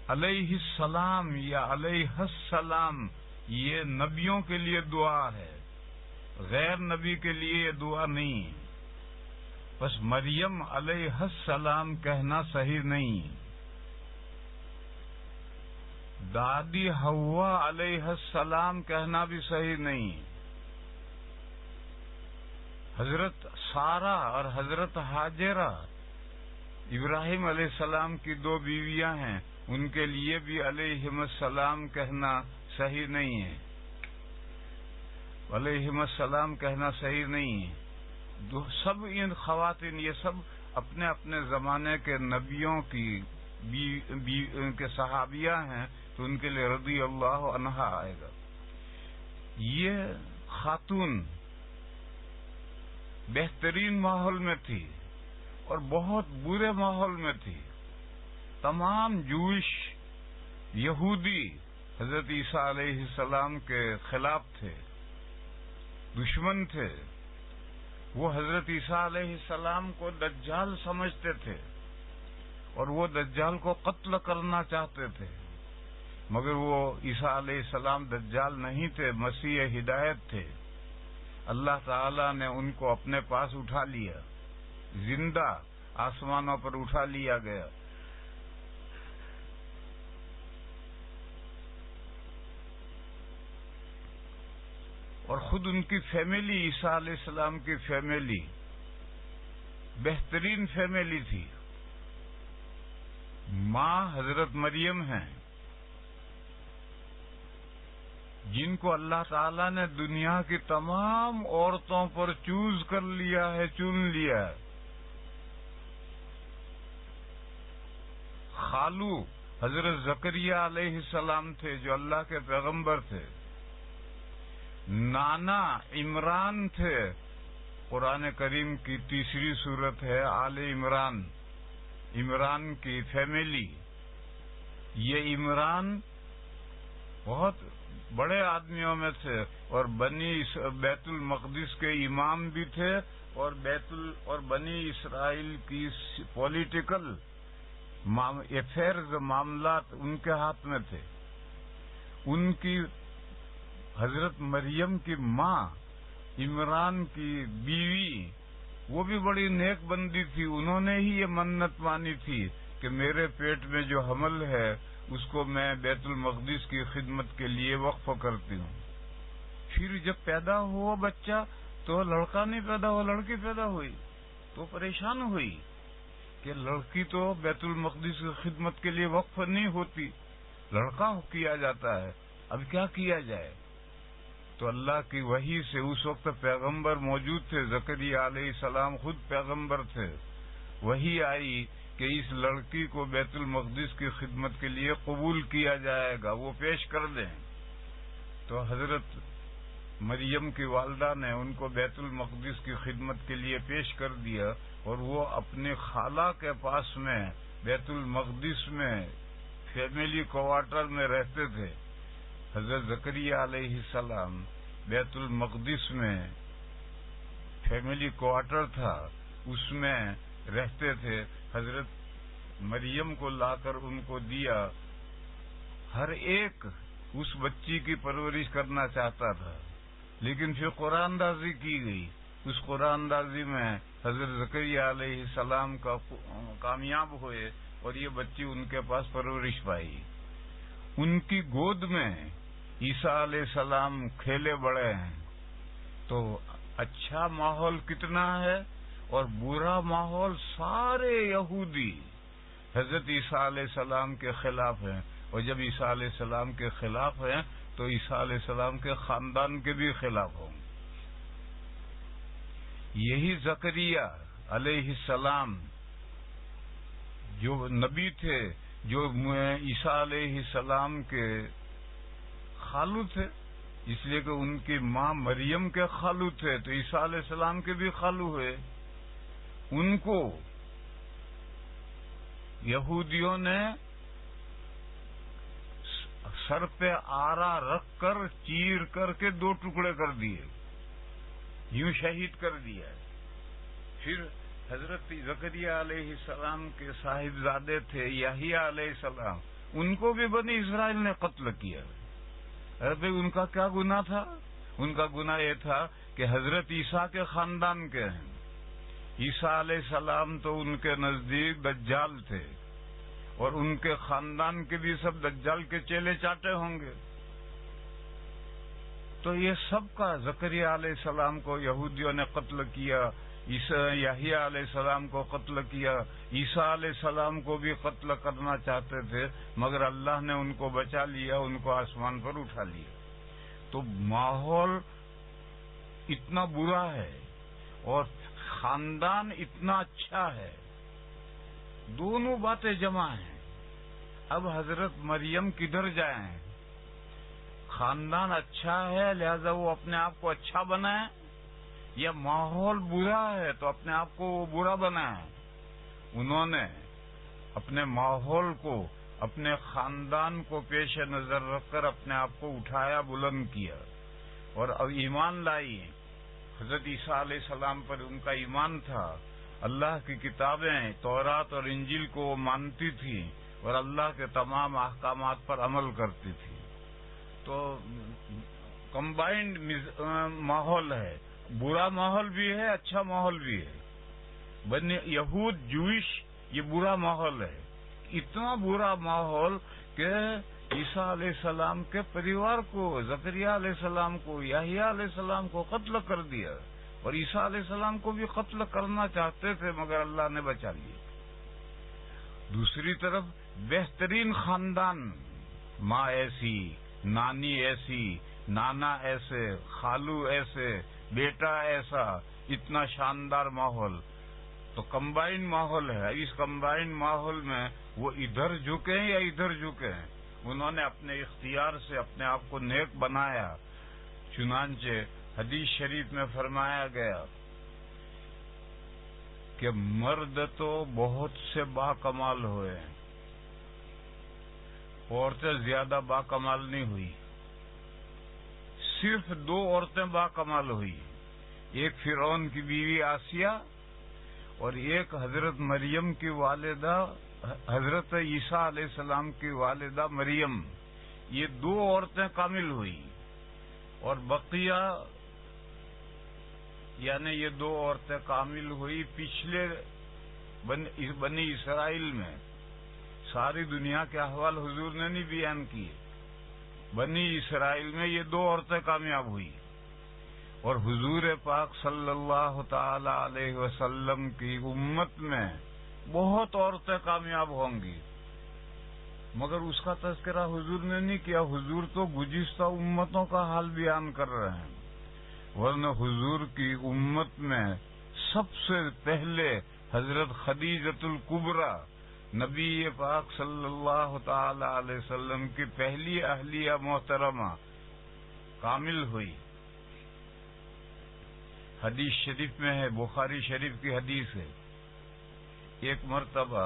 علیہ السلام یا علیہ السلام یہ نبیوں کے لیے دعا ہے، غیر نبی کے لیے یہ دعا نہیں ہے۔ بس مریم علیہ السلام کہنا صحیح نہیں، دادی حوا علیہ السلام کہنا بھی صحیح نہیں۔ حضرت سارہ اور حضرت ہاجرہ ابراہیم علیہ السلام کی دو بیویاں ہیں، ان کے لیے بھی علیہم السلام کہنا صحیح نہیں ہے، علیہم السلام کہنا صحیح نہیں ہے۔ سب ان خواتین یہ سب اپنے اپنے زمانے کے نبیوں کی کے صحابیہ ہیں، تو ان کے لیے رضی اللہ عنہا آئے گا۔ یہ خاتون بہترین ماحول میں تھی اور بہت برے ماحول میں تھی۔ تمام جوش یہودی حضرت عیسیٰ علیہ السلام کے خلاف تھے، دشمن تھے۔ وہ حضرت عیسیٰ علیہ السلام کو دجال سمجھتے تھے اور وہ دجال کو قتل کرنا چاہتے تھے، مگر وہ عیسیٰ علیہ السلام دجال نہیں تھے، مسیح ہدایت تھے۔ اللہ تعالی نے ان کو اپنے پاس اٹھا لیا، زندہ آسمانوں پر اٹھا لیا گیا۔ اور خود ان کی فیملی، عیسیٰ علیہ السلام کی فیملی بہترین فیملی تھی۔ ماں حضرت مریم ہیں، جن کو اللہ تعالیٰ نے دنیا کی تمام عورتوں پر چوز کر لیا ہے، چن لیا ہے۔ خالو حضرت زکریا علیہ السلام تھے جو اللہ کے پیغمبر تھے، نانا عمران تھے. قرآن کریم کی تیسری سورت ہے آل عمران. عمران کی فیملی. یہ عمران بہت بڑے آدمیوں میں تھے اور بیت المقدس کے امام بھی تھے اور بنی اسرائیل کی پولیٹیکل افیئرز معاملات ان کے ہاتھ میں تھے. ان کی حضرت مریم کی ماں عمران کی بیوی وہ بھی بڑی نیک بندی تھی. انہوں نے ہی یہ منت مانی تھی کہ میرے پیٹ میں جو حمل ہے اس کو میں بیت المقدس کی خدمت کے لیے وقف کرتی ہوں. پھر جب پیدا ہوا بچہ تو لڑکا نہیں پیدا ہوا، لڑکی پیدا ہوئی تو پریشان ہوئی کہ لڑکی تو بیت المقدس کی خدمت کے لیے وقف نہیں ہوتی، لڑکا کیا جاتا ہے، اب کیا کیا جائے؟ تو اللہ کی وحی سے اس وقت پیغمبر موجود تھے، زکریا علیہ السلام خود پیغمبر تھے. وحی آئی کہ اس لڑکی کو بیت المقدس کی خدمت کے لیے قبول کیا جائے گا، وہ پیش کر دیں. تو حضرت مریم کی والدہ نے ان کو بیت المقدس کی خدمت کے لیے پیش کر دیا اور وہ اپنے خالہ کے پاس میں بیت المقدس میں فیملی کوارٹر میں رہتے تھے. حضرت زکریا علیہ السلام بیت المقدس میں فیملی کوارٹر تھا، اس میں رہتے تھے. حضرت مریم کو لا کر ان کو دیا. ہر ایک اس بچی کی پرورش کرنا چاہتا تھا، لیکن پھر قرآن اندازی کی گئی. اس قرآن اندازی میں حضرت زکریا علیہ السلام کا کامیاب ہوئے اور یہ بچی ان کے پاس پرورش پائی. ان کی گود میں عیسیٰ علیہ السلام کھیلے بڑے ہیں. تو اچھا ماحول کتنا ہے اور برا ماحول. سارے یہودی حضرت عیسیٰ علیہ السلام کے خلاف ہیں، اور جب عیسیٰ علیہ السلام کے خلاف ہیں تو عیسیٰ علیہ السلام کے خاندان کے بھی خلاف ہوں. یہی زکریا علیہ السلام جو نبی تھے، جو عیسیٰ علیہ السلام کے خالو تھے، اس لیے کہ ان کی ماں مریم کے خالو تھے تو عیسیٰ علیہ السلام کے بھی خالو ہوئے. ان کو یہودیوں نے سر پہ آرا رکھ کر چیر کر کے 2 ٹکڑے کر دیے، یوں شہید کر دیا. پھر حضرت زکریا علیہ السلام کے صاحبزادے تھے یحییٰ علیہ السلام، ان کو بھی بنی اسرائیل نے قتل کیا. ارے بھائی ان کا کیا گناہ تھا؟ ان کا گناہ یہ تھا کہ حضرت عیسیٰ کے خاندان کے ہیں. عیسیٰ علیہ السلام تو ان کے نزدیک دجال تھے اور ان کے خاندان کے بھی سب دجال کے چیلے چاٹے ہوں گے. تو یہ سب کا زکریا علیہ السلام کو یہودیوں نے قتل کیا، یحییٰ علیہ السلام کو قتل کیا، عیسیٰ علیہ السلام کو بھی قتل کرنا چاہتے تھے، مگر اللہ نے ان کو بچا لیا، ان کو آسمان پر اٹھا لیا. تو ماحول اتنا برا ہے اور خاندان اتنا اچھا ہے، دونوں باتیں جمع ہیں. اب حضرت مریم کدھر جائیں؟ خاندان اچھا ہے لہذا وہ اپنے آپ کو اچھا بنائیں، یا ماحول برا ہے تو اپنے آپ کو وہ برا بنائیں؟ انہوں نے اپنے ماحول کو، اپنے خاندان کو پیش نظر رکھ کر اپنے آپ کو اٹھایا، بلند کیا اور اب ایمان لائی. حضرت عیسیٰ علیہ السلام پر ان کا ایمان تھا. اللہ کی کتابیں تورات اور انجیل کو وہ مانتی تھی اور اللہ کے تمام احکامات پر عمل کرتی تھی. تو کمبائنڈ ماحول ہے، برا ماحول بھی ہے، اچھا ماحول بھی ہے. بنی یہود جوئش یہ برا ماحول ہے، اتنا برا ماحول کہ عیسیٰ علیہ السلام کے پریوار کو، زکریا علیہ السلام کو، یحییٰ علیہ السلام کو قتل کر دیا، اور عیسیٰ علیہ السلام کو بھی قتل کرنا چاہتے تھے مگر اللہ نے بچا لیا. دوسری طرف بہترین خاندان، ماں ایسی، نانی ایسی، نانا ایسے، خالو ایسے، بیٹا ایسا، اتنا شاندار ماحول. تو کمبائنڈ ماحول ہے. اس کمبائنڈ ماحول میں وہ ادھر جھکے یا ادھر جھکے ہیں، انہوں نے اپنے اختیار سے اپنے آپ کو نیک بنایا. چنانچہ حدیث شریف میں فرمایا گیا کہ مرد تو بہت سے باکمال ہوئے ہیں، عورتیں زیادہ باکمال نہیں ہوئی، صرف 2 عورتیں باکمال ہوئی، ایک فرعون کی بیوی آسیہ اور ایک حضرت مریم کی والدہ، حضرت عیسیٰ علیہ السلام کی والدہ مریم. یہ 2 عورتیں کامل ہوئی، اور بقیہ یعنی یہ 2 عورتیں کامل ہوئی پچھلے بنی اسرائیل میں. ساری دنیا کے احوال حضور نے نہیں بیان کیے، بنی اسرائیل میں یہ 2 عورتیں کامیاب ہوئی، اور حضور پاک صلی اللہ تعالی علیہ وسلم کی امت میں بہت عورتیں کامیاب ہوں گی، مگر اس کا تذکرہ حضور نے نہیں کیا. حضور تو گزشتہ امتوں کا حال بیان کر رہے ہیں، ورنہ حضور کی امت میں سب سے پہلے حضرت خدیجۃ الکبریٰ نبی پاک صلی اللہ تعالی علیہ وسلم کی پہلی اہلیہ محترمہ کامل ہوئی. حدیث شریف میں ہے، بخاری شریف کی حدیث ہے، ایک مرتبہ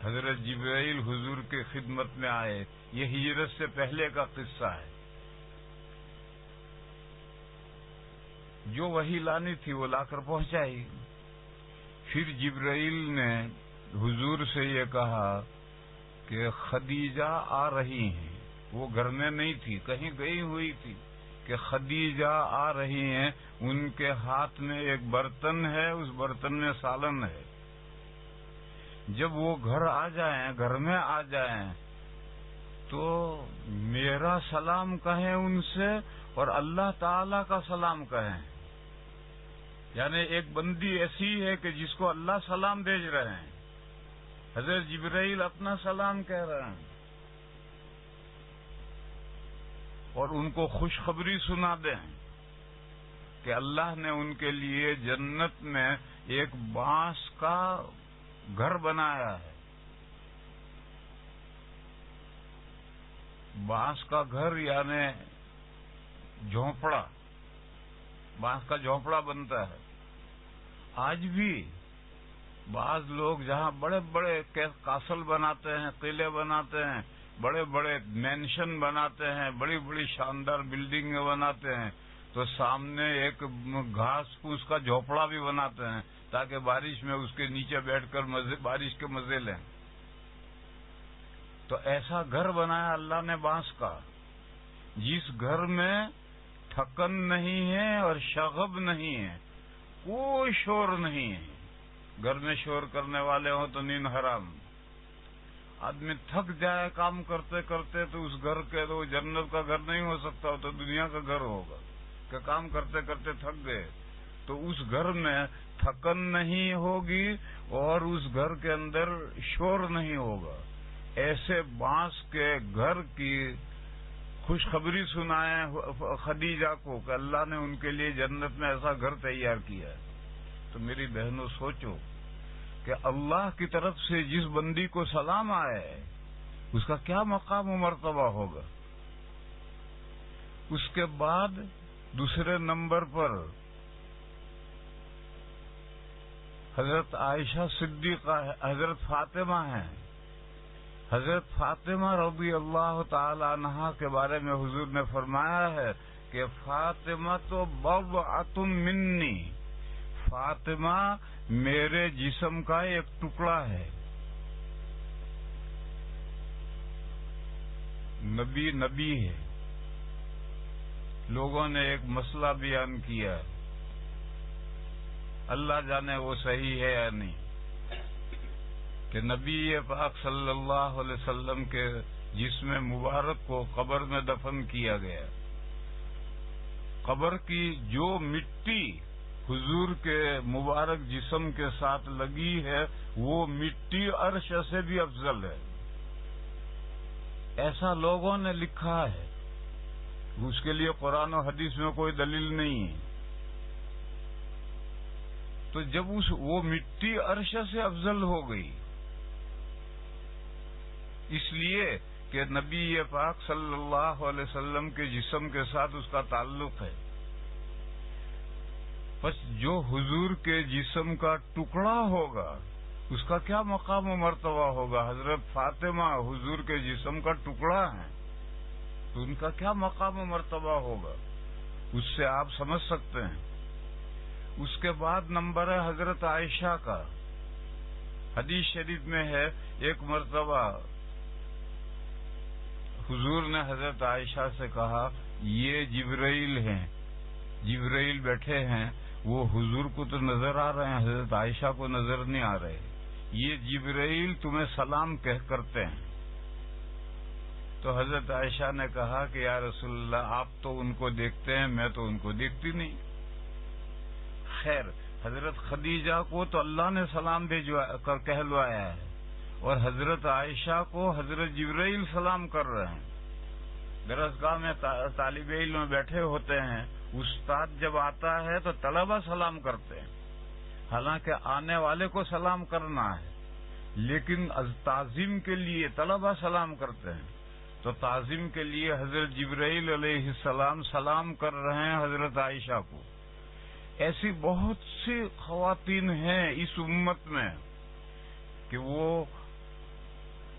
حضرت جبرائیل حضور کی خدمت میں آئے. یہ ہجرت سے پہلے کا قصہ ہے. جو وحی لانی تھی وہ لا کر پہنچائی. پھر جبرائیل نے حضور سے یہ کہا کہ خدیجہ آ رہی ہیں. وہ گھر میں نہیں تھی، کہیں گئی ہوئی تھی، کہ خدیجہ آ رہی ہیں، ان کے ہاتھ میں ایک برتن ہے، اس برتن میں سالن ہے. جب وہ گھر آ جائیں، گھر میں آ جائیں، تو میرا سلام کہیں ان سے اور اللہ تعالی کا سلام کہیں. یعنی ایک بندی ایسی ہے کہ جس کو اللہ سلام بھیج رہے ہیں، حضرت جبرائیل اپنا سلام کہہ رہے ہیں، اور ان کو خوشخبری سنا دیں کہ اللہ نے ان کے لیے جنت میں ایک بانس کا گھر بنایا ہے. بانس کا گھر یعنی جھونپڑا، بانس کا جھونپڑا بنتا ہے. آج بھی بعض لوگ جہاں بڑے بڑے کاسل بناتے ہیں، قلعے بناتے ہیں، بڑے بڑے مینشن بناتے ہیں، بڑی بڑی شاندار بلڈنگیں بناتے ہیں، تو سامنے ایک گھاس پھوس کا جھونپڑا بھی بناتے ہیں تاکہ بارش میں اس کے نیچے بیٹھ کر بارش کے مزے لیں. تو ایسا گھر بنایا اللہ نے بانس کا، جس گھر میں تھکن نہیں ہے اور شغب نہیں ہے، کوئی شور نہیں ہے. گھر میں شور کرنے والے ہوں تو نیند حرام. آدمی تھک جائے کام کرتے کرتے تو اس گھر کے تو جنت کا گھر نہیں ہو سکتا، تو دنیا کا گھر ہوگا کہ کام کرتے کرتے تھک گئے. تو اس گھر میں تھکن نہیں ہوگی اور اس گھر کے اندر شور نہیں ہوگا. ایسے بانس کے گھر کی خوشخبری سنائے خدیجہ کو کہ اللہ نے ان کے لیے جنت میں ایسا گھر تیار کیا ہے. تو میری بہنوں سوچو کہ اللہ کی طرف سے جس بندی کو سلام آئے اس کا کیا مقام و مرتبہ ہوگا. اس کے بعد دوسرے نمبر پر حضرت عائشہ صدیقہ، حضرت فاطمہ ہیں. حضرت فاطمہ رضی اللہ تعالی عنہا کے بارے میں حضور نے فرمایا ہے کہ فاطمہ تو بضعۃ منی، فاطمہ میرے جسم کا ایک ٹکڑا ہے. نبی ہے. لوگوں نے ایک مسئلہ بیان کیا، اللہ جانے وہ صحیح ہے یا نہیں، کہ نبی پاک صلی اللہ علیہ وسلم کے جسم مبارک کو قبر میں دفن کیا گیا. قبر کی جو مٹی حضور کے مبارک جسم کے ساتھ لگی ہے وہ مٹی عرش سے بھی افضل ہے. ایسا لوگوں نے لکھا ہے، اس کے لیے قرآن و حدیث میں کوئی دلیل نہیں ہے. تو جب وہ مٹی عرش سے افضل ہو گئی، اس لیے کہ نبی پاک صلی اللہ علیہ وسلم کے جسم کے ساتھ اس کا تعلق ہے. بس جو حضور کے جسم کا ٹکڑا ہوگا اس کا کیا مقام و مرتبہ ہوگا. حضرت فاطمہ حضور کے جسم کا ٹکڑا ہے تو ان کا کیا مقام و مرتبہ ہوگا، اس سے آپ سمجھ سکتے ہیں. اس کے بعد نمبر ہے حضرت عائشہ کا. حدیث شریف میں ہے ایک مرتبہ حضور نے حضرت عائشہ سے کہا یہ جبرائیل ہیں، جبرائیل بیٹھے ہیں، وہ حضور کو تو نظر آ رہے ہیں، حضرت عائشہ کو نظر نہیں آ رہے، یہ جبرائیل تمہیں سلام کرتے ہیں. تو حضرت عائشہ نے کہا کہ یا رسول اللہ آپ تو ان کو دیکھتے ہیں، میں تو ان کو دیکھتی نہیں. خیر، حضرت خدیجہ کو تو اللہ نے سلام کہلوایا ہے اور حضرت عائشہ کو حضرت جبرائیل سلام کر رہے ہیں. درسگاہ میں طالب علم بیٹھے ہوتے ہیں، استاد جب آتا ہے تو طلبہ سلام کرتے ہیں، حالانکہ آنے والے کو سلام کرنا ہے، لیکن تعظیم کے لیے طلبہ سلام کرتے ہیں. تو تعظیم کے لیے حضرت جبرائیل علیہ السلام سلام کر رہے ہیں حضرت عائشہ کو. ایسی بہت سی خواتین ہیں اس امت میں کہ وہ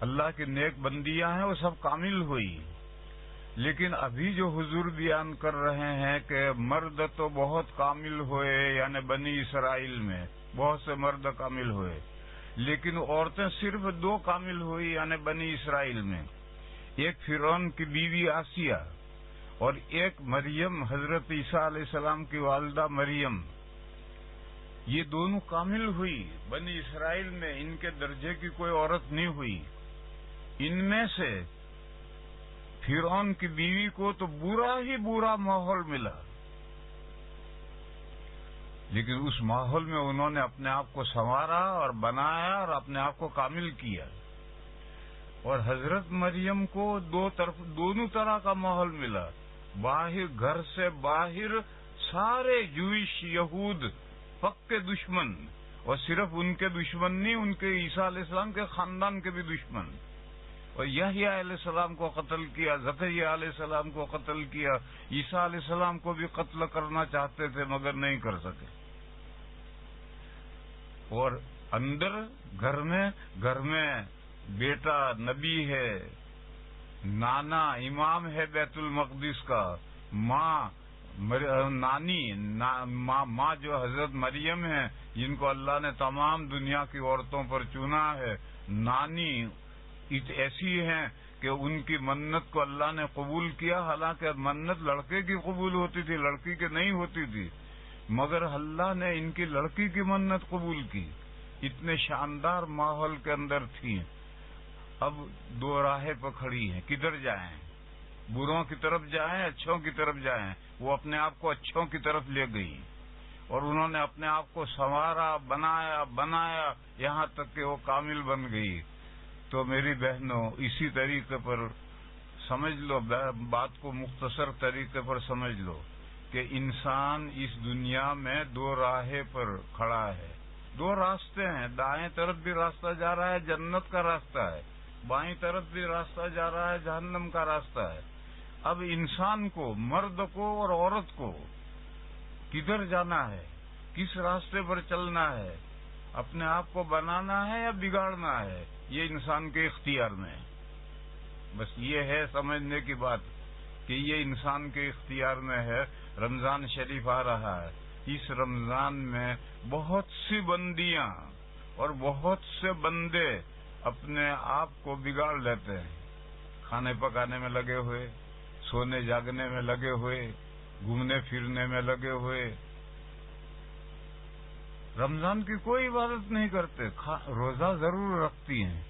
اللہ کی نیک بندیاں ہیں، وہ سب کامل ہوئی. لیکن ابھی جو حضور بیان کر رہے ہیں کہ مرد تو بہت کامل ہوئے، یعنی بنی اسرائیل میں بہت سے مرد کامل ہوئے، لیکن عورتیں صرف 2 کامل ہوئی، یعنی بنی اسرائیل میں. ایک فرعون کی بیوی آسیہ اور ایک مریم، حضرت عیسیٰ علیہ السلام کی والدہ مریم. یہ دونوں کامل ہوئی بنی اسرائیل میں، ان کے درجے کی کوئی عورت نہیں ہوئی. ان میں سے فرعون کی بیوی کو تو برا ہی برا ماحول ملا، لیکن اس ماحول میں انہوں نے اپنے آپ کو سنوارا اور بنایا اور اپنے آپ کو کامل کیا. اور حضرت مریم کو دونوں طرح کا ماحول ملا. باہر، گھر سے باہر سارے جوئش یہود پکے دشمن، اور صرف ان کے دشمن نہیں، ان کے عیسیٰ علیہ السلام کے خاندان کے بھی دشمن. اور یحییٰ علیہ السلام کو قتل کیا، زکریا علیہ السلام کو قتل کیا، عیسیٰ علیہ السلام کو بھی قتل کرنا چاہتے تھے مگر نہیں کر سکے. اور اندر گھر میں بیٹا نبی ہے، نانا امام ہے بیت المقدس کا، ماں جو حضرت مریم ہے جن کو اللہ نے تمام دنیا کی عورتوں پر چنا ہے، نانی ایسی ہیں کہ ان کی منت کو اللہ نے قبول کیا. حالانکہ منت لڑکے کی قبول ہوتی تھی، لڑکی کی نہیں ہوتی تھی، مگر اللہ نے ان کی لڑکی کی منت قبول کی. اتنے شاندار ماحول کے اندر تھی. اب 2 راہیں پہ کھڑی ہیں، کدھر جائیں؟ بروں کی طرف جائیں، اچھوں کی طرف جائیں؟ وہ اپنے آپ کو اچھوں کی طرف لے گئی اور انہوں نے اپنے آپ کو سنوارا، بنایا یہاں تک کہ وہ کامل بن گئی. تو میری بہنوں، اسی طریقے پر سمجھ لو، بات کو مختصر طریقے پر سمجھ لو کہ انسان اس دنیا میں 2 راہیں پر کھڑا ہے. 2 راستے ہیں، دائیں طرف بھی راستہ جا رہا ہے، جنت کا راستہ ہے، بائیں طرف بھی راستہ جا رہا ہے، جہنم کا راستہ ہے. اب انسان کو، مرد کو اور عورت کو کدھر جانا ہے، کس راستے پر چلنا ہے، اپنے آپ کو بنانا ہے یا بگاڑنا ہے، یہ انسان کے اختیار میں ہے. بس یہ ہے سمجھنے کی بات کہ یہ انسان کے اختیار میں ہے. رمضان شریف آ رہا ہے، اس رمضان میں بہت سی بندیاں اور بہت سے بندے اپنے آپ کو بگاڑ لیتے ہیں. کھانے پکانے میں لگے ہوئے، سونے جاگنے میں لگے ہوئے، گھومنے پھرنے میں لگے ہوئے، رمضان کی کوئی عبادت نہیں کرتے. روزہ ضرور رکھتی ہیں.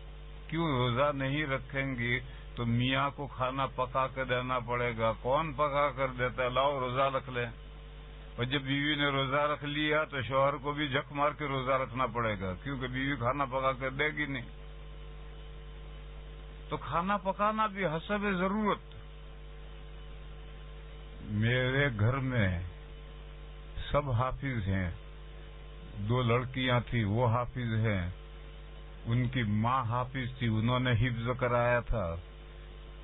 کیوں روزہ نہیں رکھیں گی تو میاں کو کھانا پکا کے دینا پڑے گا. کون پکا کر دیتا ہے؟ لاؤ روزہ رکھ لیں. اور جب بیوی نے روزہ رکھ لیا تو شوہر کو بھی جھک مار کے روزہ رکھنا پڑے گا، کیونکہ بیوی کھانا پکا کے دے گی نہیں. تو کھانا پکانا بھی حسب ضرورت. میرے گھر میں سب حافظ ہیں. 2 لڑکیاں تھیں وہ حافظ ہیں، ان کی ماں حافظ تھی، انہوں نے حفظ کرایا تھا.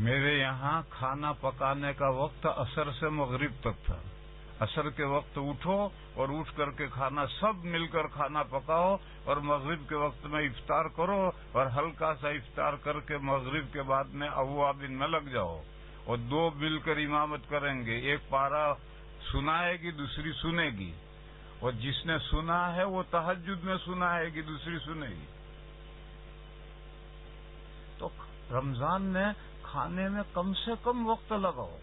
میرے یہاں کھانا پکانے کا وقت عصر سے مغرب تک تھا. عصر کے وقت اٹھو اور اٹھ کر کے کھانا سب مل کر کھانا پکاؤ اور مغرب کے وقت میں افطار کرو اور ہلکا سا افطار کر کے مغرب کے بعد میں اوابین میں لگ جاؤ اور 2 مل کر امامت کریں گے. ایک پارا سنائے گی دوسری سنے گی اور جس نے سنا ہے وہ تہجد میں سنائے گی دوسری سنے گی. تو رمضان نے کھانے میں کم سے کم وقت لگاؤ,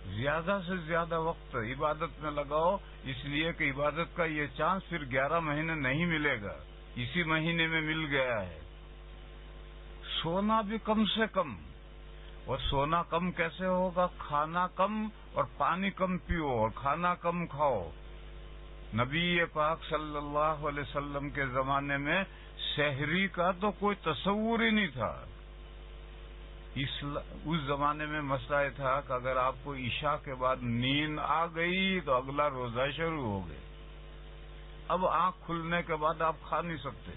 زیادہ سے زیادہ وقت عبادت میں لگاؤ, اس لیے کہ عبادت کا یہ چانس پھر 11 مہینے نہیں ملے گا, اسی مہینے میں مل گیا ہے. سونا بھی کم سے کم, اور سونا کم کیسے ہوگا؟ کھانا کم اور پانی کم پیو اور کھانا کم کھاؤ. نبی پاک صلی اللہ علیہ وسلم کے زمانے میں سحری کا تو کوئی تصور ہی نہیں تھا. اس زمانے میں مسئلہ یہ تھا کہ اگر آپ کو عشاء کے بعد نیند آ گئی تو اگلا روزہ شروع ہو گئے. اب آنکھ کھلنے کے بعد آپ کھا نہیں سکتے.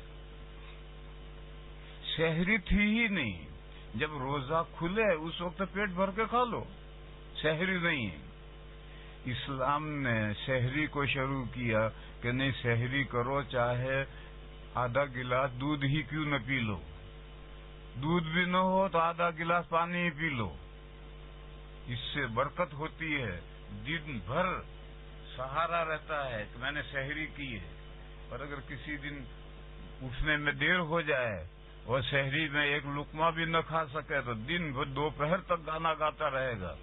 سحری تھی ہی نہیں. جب روزہ کھلے اس وقت پیٹ بھر کے کھا لو, سحری نہیں ہے. اسلام نے سحری کو شروع کیا کہ نہیں, سحری کرو چاہے آدھا گلاس دودھ ہی کیوں نہ پی لو, دودھ بھی نہ ہو تو آدھا گلاس پانی ہی پی لو, اس سے برکت ہوتی ہے. دن بھر سہارا رہتا ہے کہ میں نے سحری کی ہے. اور اگر کسی دن اٹھنے میں دیر ہو جائے اور سحری میں ایک لقمہ بھی نہ کھا سکے تو دن بھر دوپہر تک گانا گاتا رہے گا,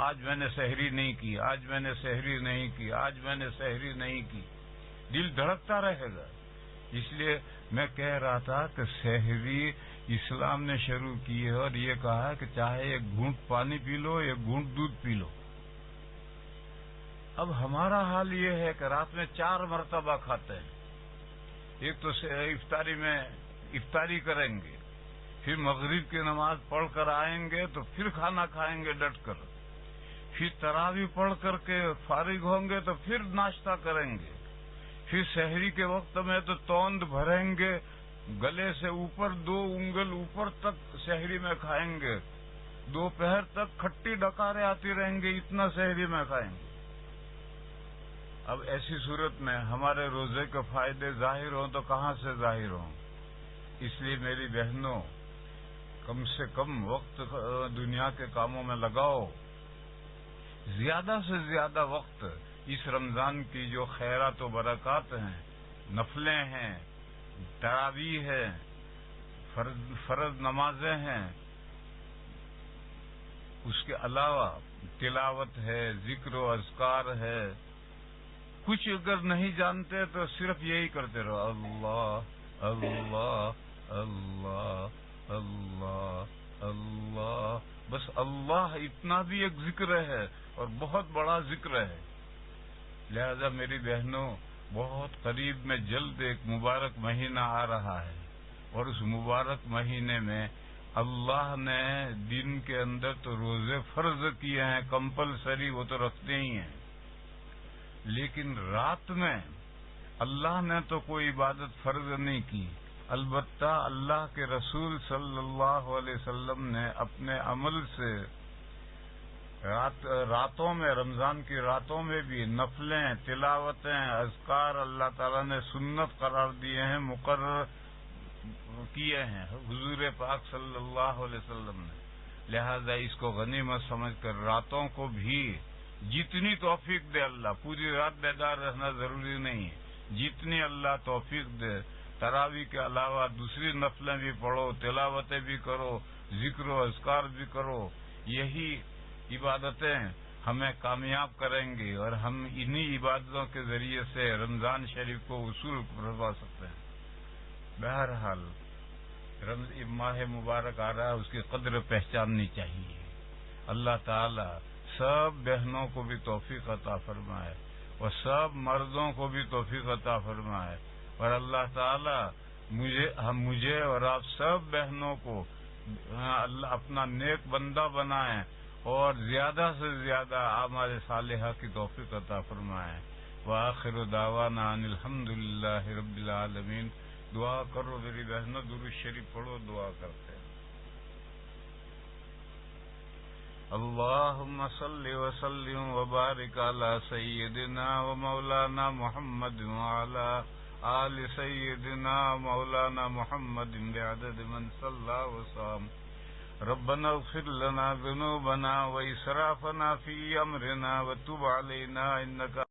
آج میں نے سحری نہیں کی, آج میں نے سحری نہیں کی, آج میں نے سحری نہیں کی. دل دھڑکتا رہے گا. اس لیے میں کہہ رہا تھا کہ سحری اسلام نے شروع کی ہے اور یہ کہا کہ چاہے ایک گھونٹ پانی پی لو, ایک گھونٹ دودھ پی لو. اب ہمارا حال یہ ہے کہ رات میں 4 مرتبہ کھاتے ہیں. ایک تو افطاری میں افطاری کریں گے, پھر مغرب کی نماز پڑھ کر آئیں گے تو پھر کھانا کھائیں گے ڈٹ کر, پھر تراویح پڑھ کر کے فارغ ہوں گے تو پھر ناشتہ کریں گے, پھر سحری کے وقت میں تو توند بھریں گے, گلے سے اوپر 2 انگل اوپر تک سحری میں کھائیں گے, دوپہر تک کھٹی ڈکاریں آتی رہیں گے, اتنا سحری میں کھائیں گے. اب ایسی صورت میں ہمارے روزے کے فائدے ظاہر ہوں تو کہاں سے ظاہر ہوں؟ اس لیے میری بہنوں, کم سے کم وقت دنیا کے کاموں میں لگاؤ. زیادہ سے زیادہ وقت اس رمضان کی جو خیرات و برکات ہیں, نفلیں ہیں, تراویح ہے, فرض نمازیں ہیں, اس کے علاوہ تلاوت ہے, ذکر و اذکار ہے. کچھ اگر نہیں جانتے تو صرف یہی کرتے رہو, اللہ اللہ اللہ اللہ اللہ, بس اللہ. اتنا بھی ایک ذکر ہے اور بہت بڑا ذکر ہے. لہذا میری بہنوں, بہت قریب میں جلد ایک مبارک مہینہ آ رہا ہے اور اس مبارک مہینے میں اللہ نے دن کے اندر تو روزے فرض کیے ہیں, کمپلسری, وہ تو رکھتے ہی ہیں, لیکن رات میں اللہ نے تو کوئی عبادت فرض نہیں کی. البتہ اللہ کے رسول صلی اللہ علیہ وسلم نے اپنے عمل سے راتوں میں, رمضان کی راتوں میں بھی نفلیں, تلاوتیں, اذکار اللہ تعالیٰ نے سنت قرار دیے ہیں, مقرر کیے ہیں حضور پاک صلی اللہ علیہ وسلم نے. لہذا اس کو غنیمت سمجھ کر راتوں کو بھی جتنی توفیق دے اللہ, پوری رات بیدار رہنا ضروری نہیں ہے, جتنی اللہ توفیق دے, تراویح کے علاوہ دوسری نفلیں بھی پڑھو, تلاوتیں بھی کرو, ذکر و اذکار بھی کرو. یہی عبادتیں ہمیں کامیاب کریں گی اور ہم انہی عبادتوں کے ذریعے سے رمضان شریف کو وصول کروا سکتے ہیں. بہرحال ماہ مبارک آ رہا ہے, اس کی قدر پہچاننی چاہیے. اللہ تعالی سب بہنوں کو بھی توفیق عطا فرمائے اور سب مردوں کو بھی توفیق عطا فرمائے, اور اللہ تعالی مجھے اور آپ سب بہنوں کو اللہ اپنا نیک بندہ بنائیں اور زیادہ سے زیادہ اعمال صالحہ کی توفیق عطا فرمائیں. وآخر دعوانا ان الحمد للہ رب العالمین. دعا کرو میری بہنوں، درود شریف پڑھو، دعا کرتے ہیں. اللهم صل وسلم وبارك على سيدنا ومولانا محمد وعلى آل سيدنا مولانا محمد بعدد من صلى وصام. ربنا اغفر لنا ذنوبنا وإسرافنا في أمرنا وتب علينا إنك